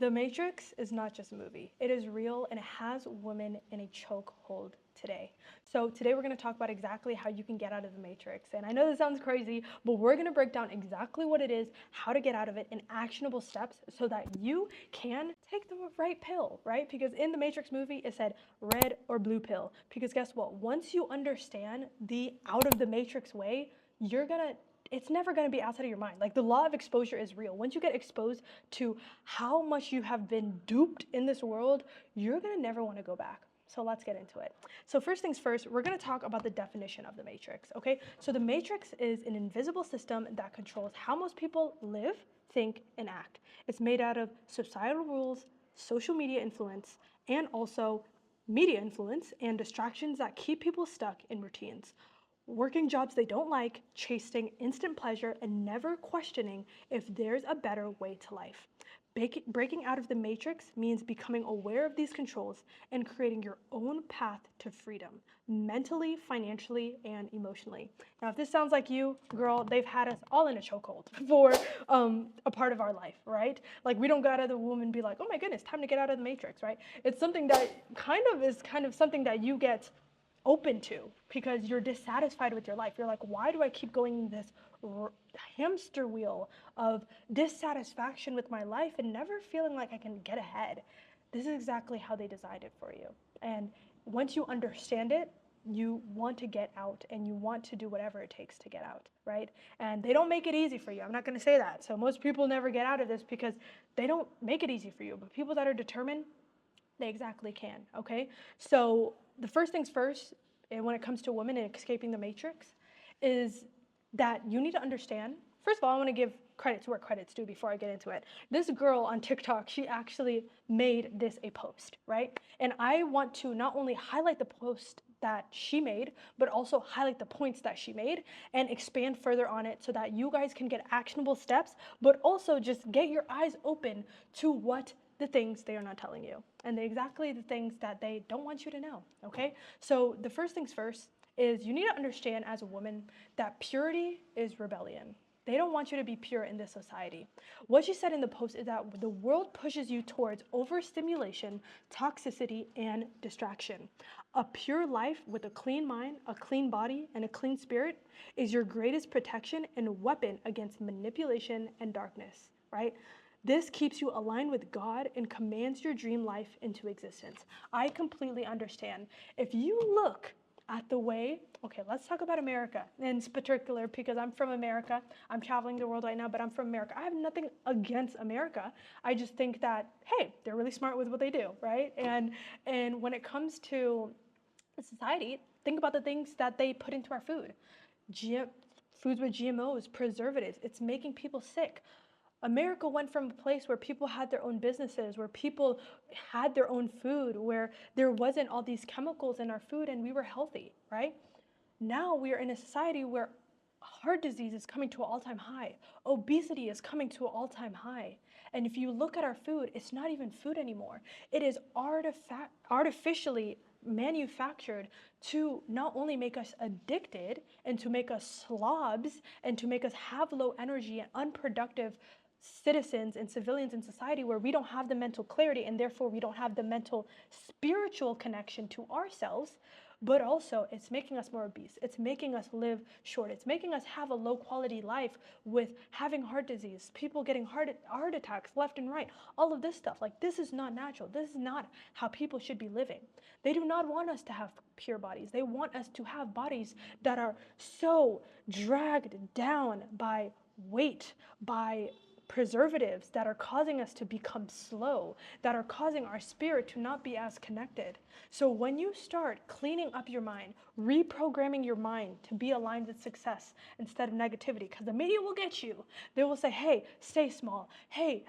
The Matrix is not just a movie. It is real and it has women in a chokehold today. So today we're going to talk about exactly how you can get out of the Matrix. And I know this sounds crazy, but we're going to break down exactly what it is, how to get out of it, and actionable steps so that you can take the right pill, right? Because in the Matrix movie, it said red or blue pill. Because guess what? Once you understand the out of the Matrix way, it's never going to be outside of your mind. Like the law of exposure is real. Once you get exposed to how much you have been duped in this world, you're going to never want to go back. So let's get into it. So first things first, we're going to talk about the definition of the matrix, okay? So the matrix is an invisible system that controls how most people live, think, and act. It's made out of societal rules, social media influence, and also media influence and distractions that keep people stuck in routines. Working jobs they don't like, chasing instant pleasure, and never questioning if there's a better way to life. Breaking out of the matrix means becoming aware of these controls and creating your own path to freedom, mentally, financially, and emotionally. Now, if this sounds like you, girl, they've had us all in a chokehold for a part of our life, right? Like we don't go out of the womb and be like, oh my goodness, time to get out of the matrix, right? It's something that kind of something that you get open to because you're dissatisfied with your life. You're like, why do I keep going this hamster wheel of dissatisfaction with my life and never feeling like I can get ahead? This is exactly how they designed it for you. And once you understand it, you want to get out and you want to do whatever it takes to get out, right? And they don't make it easy for you. I'm not going to say that. So most people never get out of this because they don't make it easy for you. But people that are determined, they exactly can, okay? So the first things first, and when it comes to women and escaping the matrix, is that you need to understand. First of all, I want to give credit to where credit's due before I get into it. This girl on TikTok, she actually made this a post, right? And I want to not only highlight the post that she made, but also highlight the points that she made and expand further on it so that you guys can get actionable steps, but also just get your eyes open to what the things they are not telling you and exactly the things that they don't want you to know, okay? So the first things first is you need to understand as a woman that purity is rebellion. They don't want you to be pure in this society. What she said in the post is that the world pushes you towards overstimulation, toxicity, and distraction. A pure life with a clean mind, a clean body, and a clean spirit is your greatest protection and weapon against manipulation and darkness, right? This keeps you aligned with God and commands your dream life into existence. I completely understand. If you look at the way, okay, let's talk about America in particular because I'm from America. I'm traveling the world right now, but I'm from America. I have nothing against America. I just think that, hey, they're really smart with what they do, right? And when it comes to society, think about the things that they put into our food. Foods with GMOs, preservatives, it's making people sick. America went from a place where people had their own businesses, where people had their own food, where there wasn't all these chemicals in our food and we were healthy, right? Now we are in a society where heart disease is coming to an all-time high. Obesity is coming to an all-time high. And if you look at our food, it's not even food anymore. It is artificially manufactured to not only make us addicted and to make us slobs and to make us have low energy and unproductive citizens and civilians in society where we don't have the mental clarity and therefore we don't have the mental spiritual connection to ourselves, but also it's making us more obese. It's making us live short. It's making us have a low quality life with having heart disease, people getting heart attacks left and right, all of this stuff. Like this is not natural. This is not how people should be living. They do not want us to have pure bodies. They want us to have bodies that are so dragged down by weight, by preservatives that are causing us to become slow, that are causing our spirit to not be as connected. So when you start cleaning up your mind, reprogramming your mind to be aligned with success instead of negativity, because the media will get you. They will say, hey, stay small. Hey,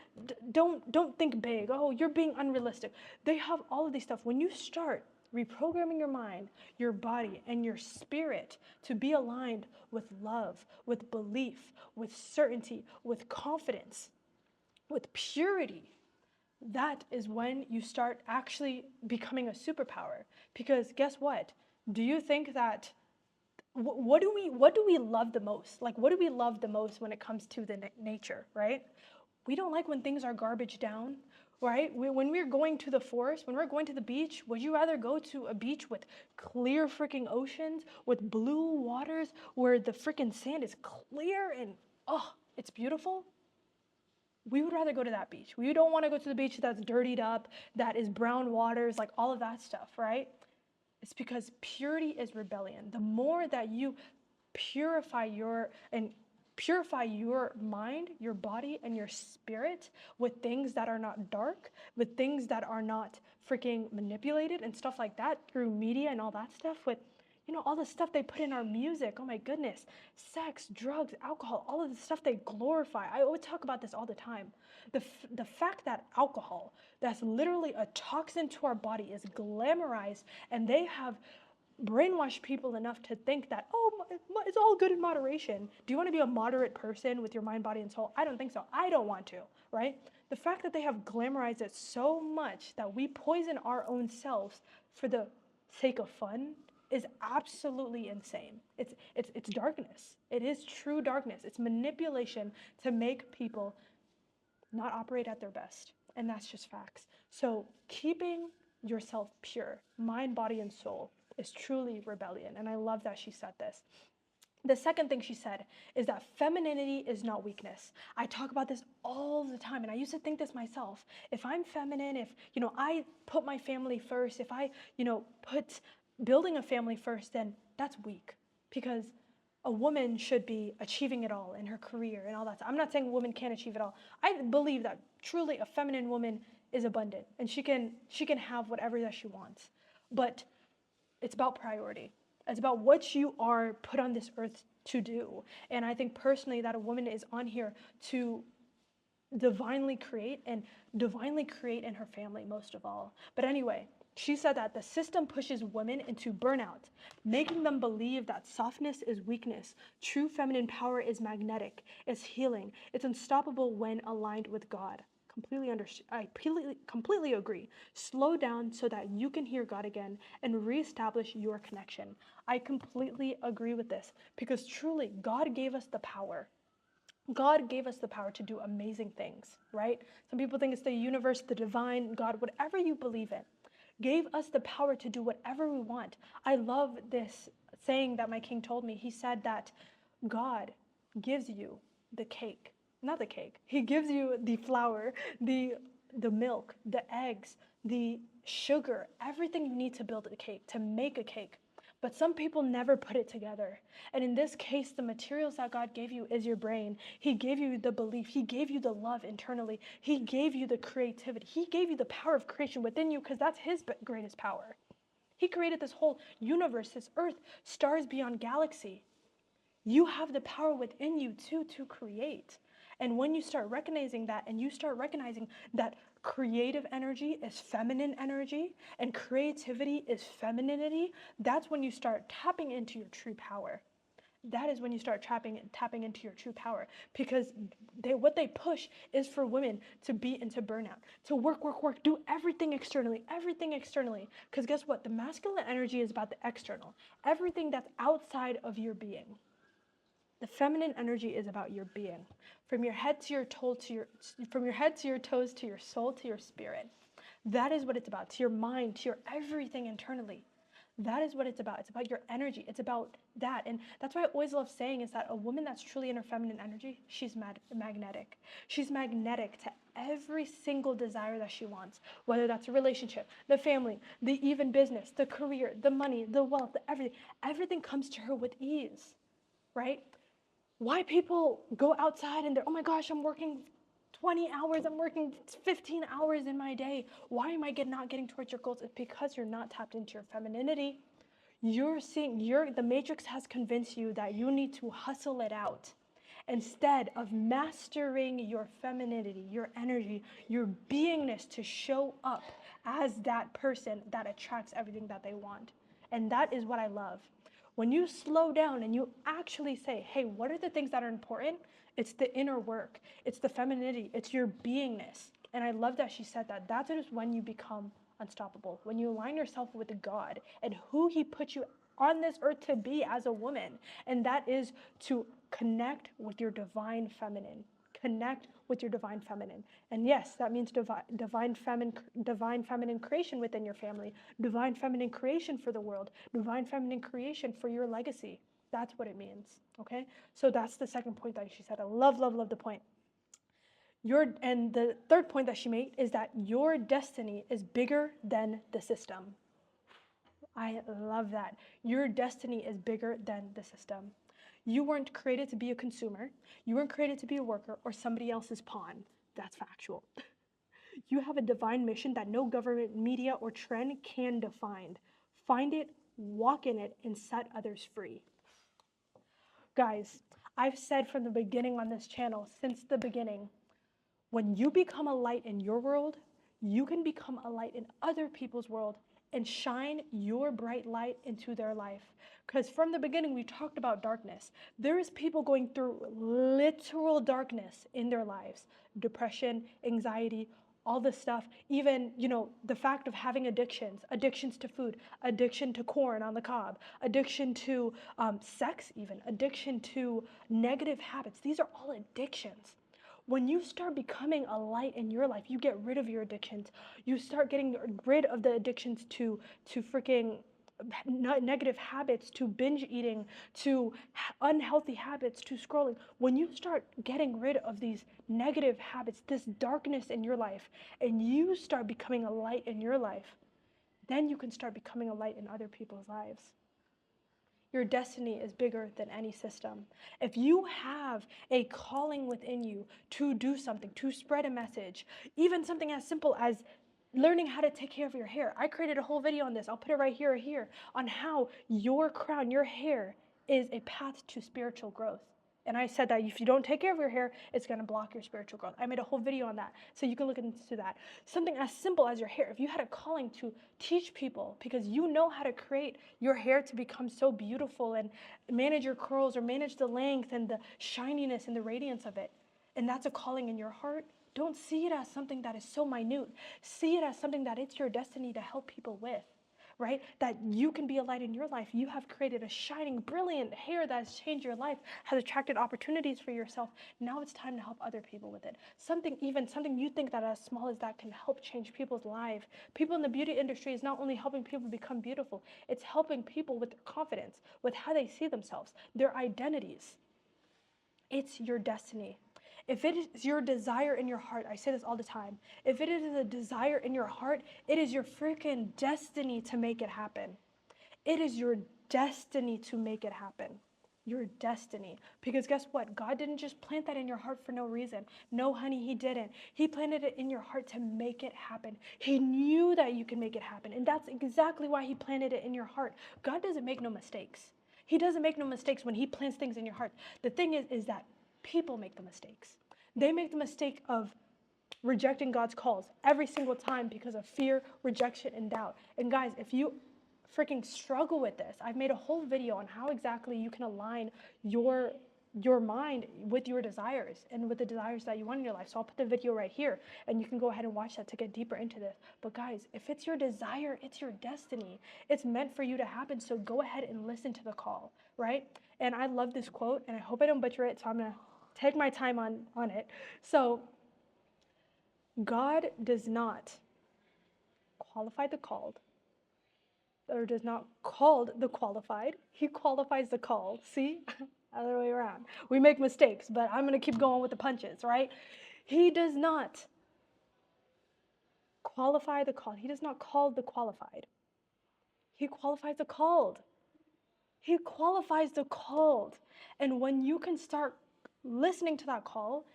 don't think big. Oh, you're being unrealistic. They have all of these stuff. When you start reprogramming your mind, your body, and your spirit to be aligned with love, with belief, with certainty, with confidence, with purity, that is when you start actually becoming a superpower. Because guess what? Do you think that what do we love the most? Like what do we love the most when it comes to the nature, right? We don't like when things are garbage down. right? When we're going to the forest, when we're going to the beach, would you rather go to a beach with clear freaking oceans, with blue waters, where the freaking sand is clear and, oh, it's beautiful? We would rather go to that beach. We don't want to go to the beach that's dirtied up, that is brown waters, like all of that stuff, right? It's because purity is rebellion. The more that you purify your mind, your body, and your spirit with things that are not dark, with things that are not freaking manipulated and stuff like that through media and all that stuff, with all the stuff they put in our music. Oh my goodness. Sex, drugs, alcohol, all of the stuff they glorify. I always talk about this all the time. The fact that alcohol, that's literally a toxin to our body, is glamorized, and they have brainwashed people enough to think that, oh, it's all good in moderation. Do you want to be a moderate person with your mind, body, and soul? I don't think so. I don't want to, right? The fact that they have glamorized it so much that we poison our own selves for the sake of fun is absolutely insane. It's darkness. It is true darkness. It's manipulation to make people not operate at their best. And that's just facts. So keeping yourself pure, mind, body, and soul, is truly rebellion. And I love that she said this. The second thing she said is that femininity is not weakness. I talk about this all the time, and I used to think this myself. If I'm feminine, if I put my family first, if I put building a family first, then that's weak, because a woman should be achieving it all in her career and all that. I'm not saying a woman can't achieve it all. I believe that truly a feminine woman is abundant, and she can have whatever that she wants. But it's about priority. It's about what you are put on this earth to do. And I think personally that a woman is on here to divinely create, and divinely create in her family most of all. But anyway, she said that the system pushes women into burnout, making them believe that softness is weakness. True feminine power is magnetic, it's healing, it's unstoppable when aligned with God. I completely agree. Slow down so that you can hear God again and reestablish your connection. I completely agree with this, because truly God gave us the power. God gave us the power to do amazing things, right? Some people think it's the universe, the divine, God, whatever you believe in, gave us the power to do whatever we want. I love this saying that my king told me. He said that God gives you the cake, not the cake. He gives you the flour, the milk, the eggs, the sugar, everything you need to build a cake, to make a cake. But some people never put it together. And in this case, the materials that God gave you is your brain. He gave you the belief. He gave you the love internally. He gave you the creativity. He gave you the power of creation within you, because that's his greatest power. He created this whole universe, this earth, stars beyond galaxy. You have the power within you to create. And when you start recognizing that, and you start recognizing that creative energy is feminine energy and creativity is femininity, that's when you start tapping into your true power. That is when you start tapping into your true power, because what they push is for women to be into burnout, to work, do everything externally. Because guess what? The masculine energy is about the external, everything that's outside of your being. The feminine energy is about your being, from your head to your toes, to your soul, to your spirit. That is what it's about. To your mind, to your everything internally. That is what it's about. It's about your energy. It's about that. And that's why I always love saying is that a woman that's truly in her feminine energy, she's magnetic. She's magnetic to every single desire that she wants, whether that's a relationship, the family, the even business, the career, the money, the wealth, everything. Everything comes to her with ease, right? Why people go outside and they're, oh my gosh, I'm working 20 hours, I'm working 15 hours in my day. Why am I not getting towards your goals? It's because you're not tapped into your femininity. The matrix has convinced you that you need to hustle it out instead of mastering your femininity, your energy, your beingness, to show up as that person that attracts everything that they want. And that is what I love. When you slow down and you actually say, hey, what are the things that are important? It's the inner work. It's the femininity. It's your beingness. And I love that she said that. That is when you become unstoppable. When you align yourself with God and who he put you on this earth to be as a woman. And that is to connect with your divine feminine. connect with your divine feminine. And yes, that means divine feminine creation within your family, divine feminine creation for the world, divine feminine creation for your legacy. That's what it means, okay? So that's the second point that she said. I love, love, love the point. And the third point that she made is that your destiny is bigger than the system. I love that. Your destiny is bigger than the system. You weren't created to be a consumer. You weren't created to be a worker or somebody else's pawn. That's factual. You have a divine mission that no government, media, or trend can define. Find it, walk in it, and set others free. Guys, I've said from the beginning on this channel, since the beginning, when you become a light in your world, you can become a light in other people's world and shine your bright light into their life. Because from the beginning, we talked about darkness. There is people going through literal darkness in their lives, depression, anxiety, all this stuff. Even, the fact of having addictions to food, addiction to corn on the cob, addiction to sex even, addiction to negative habits. These are all addictions. When you start becoming a light in your life, you get rid of your addictions. You start getting rid of the addictions to freaking negative habits, to binge eating, to unhealthy habits, to scrolling. When you start getting rid of these negative habits, this darkness in your life, and you start becoming a light in your life, then you can start becoming a light in other people's lives. Your destiny is bigger than any system. If you have a calling within you to do something, to spread a message, even something as simple as learning how to take care of your hair. I created a whole video on this. I'll put it right here or here on how your crown, your hair, is a path to spiritual growth. And I said that if you don't take care of your hair, it's going to block your spiritual growth. I made a whole video on that, so you can look into that. Something as simple as your hair. If you had a calling to teach people because you know how to create your hair to become so beautiful and manage your curls or manage the length and the shininess and the radiance of it, and that's a calling in your heart, don't see it as something that is so minute. See it as something that it's your destiny to help people with. Right? That you can be a light in your life. You have created a shining, brilliant hair that has changed your life, has attracted opportunities for yourself. Now it's time to help other people with it. Something you think that as small as that can help change people's lives. People in the beauty industry is not only helping people become beautiful, it's helping people with their confidence, with how they see themselves, their identities. It's your destiny. If it is your desire in your heart, I say this all the time, if it is a desire in your heart, it is your freaking destiny to make it happen. It is your destiny to make it happen. Your destiny. Because guess what? God didn't just plant that in your heart for no reason. No, honey, he didn't. He planted it in your heart to make it happen. He knew that you can make it happen. And that's exactly why he planted it in your heart. God doesn't make no mistakes. He doesn't make no mistakes when he plants things in your heart. The thing is that people make the mistakes. They make the mistake of rejecting God's calls every single time because of fear, rejection, and doubt. And guys, if you freaking struggle with this, I've made a whole video on how exactly you can align your mind with your desires and with the desires that you want in your life. So I'll put the video right here and you can go ahead and watch that to get deeper into this. But guys, if it's your desire, it's your destiny. It's meant for you to happen. So go ahead and listen to the call, right? And I love this quote and I hope I don't butcher it. So I'm going to take my time on it. So God does not qualify the called, or does not call the qualified. He qualifies the called. See? Other way around. We make mistakes, but I'm going to keep going with the punches, right? He does not qualify the called. He does not call the qualified. He qualifies the called. He qualifies the called. And when you can start listening to that call,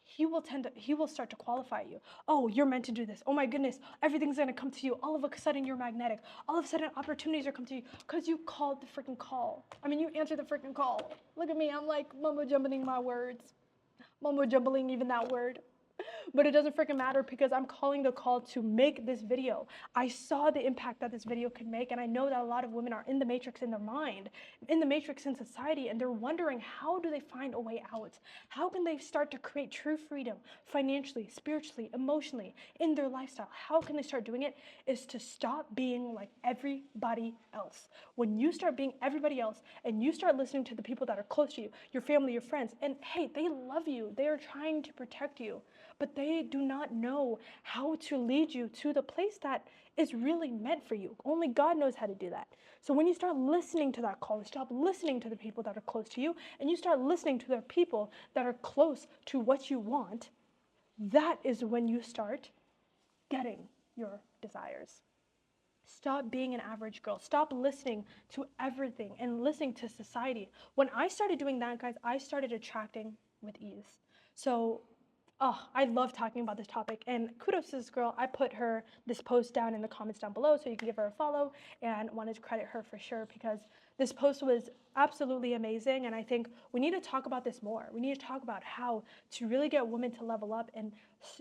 he will start to qualify you. Oh, you're meant to do this. Oh my goodness, everything's gonna come to you. All of a sudden you're magnetic. All of a sudden opportunities are coming to you because you called the freaking call. I mean, you answered the freaking call. Look at me, I'm like mumbo jumbling my words. Mumbo jumbling even that word. But it doesn't freaking matter because I'm calling the call to make this video. I saw the impact that this video could make, and I know that a lot of women are in the matrix in their mind, in the matrix in society, and they're wondering, how do they find a way out? How can they start to create true freedom financially, spiritually, emotionally, in their lifestyle? How can they start doing it? Is to stop being like everybody else. When you start being everybody else and you start listening to the people that are close to you, your family, your friends, and hey, they love you, they are trying to protect you, but they do not know how to lead you to the place that is really meant for you. Only God knows how to do that. So when you start listening to that call, you stop listening to the people that are close to you, and you start listening to the people that are close to what you want, that is when you start getting your desires. Stop being an average girl. Stop listening to everything and listening to society. When I started doing that, guys, I started attracting with ease. So, oh, I love talking about this topic. And kudos to this girl. I put this post down in the comments down below so you can give her a follow, and wanted to credit her for sure because this post was absolutely amazing. And I think we need to talk about this more. We need to talk about how to really get women to level up. And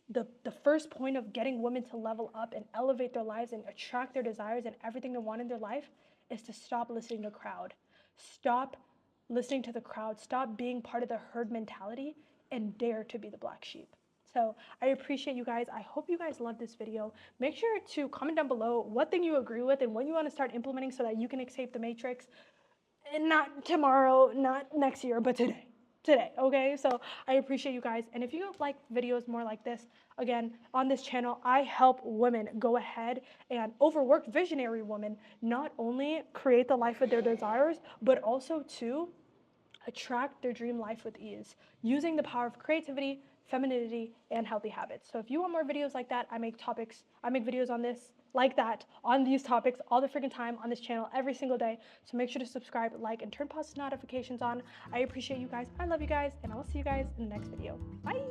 the first point of getting women to level up and elevate their lives and attract their desires and everything they want in their life is to stop listening to the crowd. Stop listening to the crowd. Stop being part of the herd mentality and dare to be the black sheep. So I appreciate you guys. I hope you guys loved this video. Make sure to comment down below what thing you agree with and what you want to start implementing so that you can escape the matrix. And not tomorrow, not next year, but today, okay? So I appreciate you guys. And if you like videos more like this, again, on this channel, I help women go ahead and overworked visionary women not only create the life of their desires, but also to attract their dream life with ease, using the power of creativity, femininity, and healthy habits. So if you want more videos like that, I make videos on this, like that, on these topics all the freaking time on this channel every single day. So make sure to subscribe, like, and turn post notifications on. I appreciate you guys. I love you guys, and I will see you guys in the next video. Bye.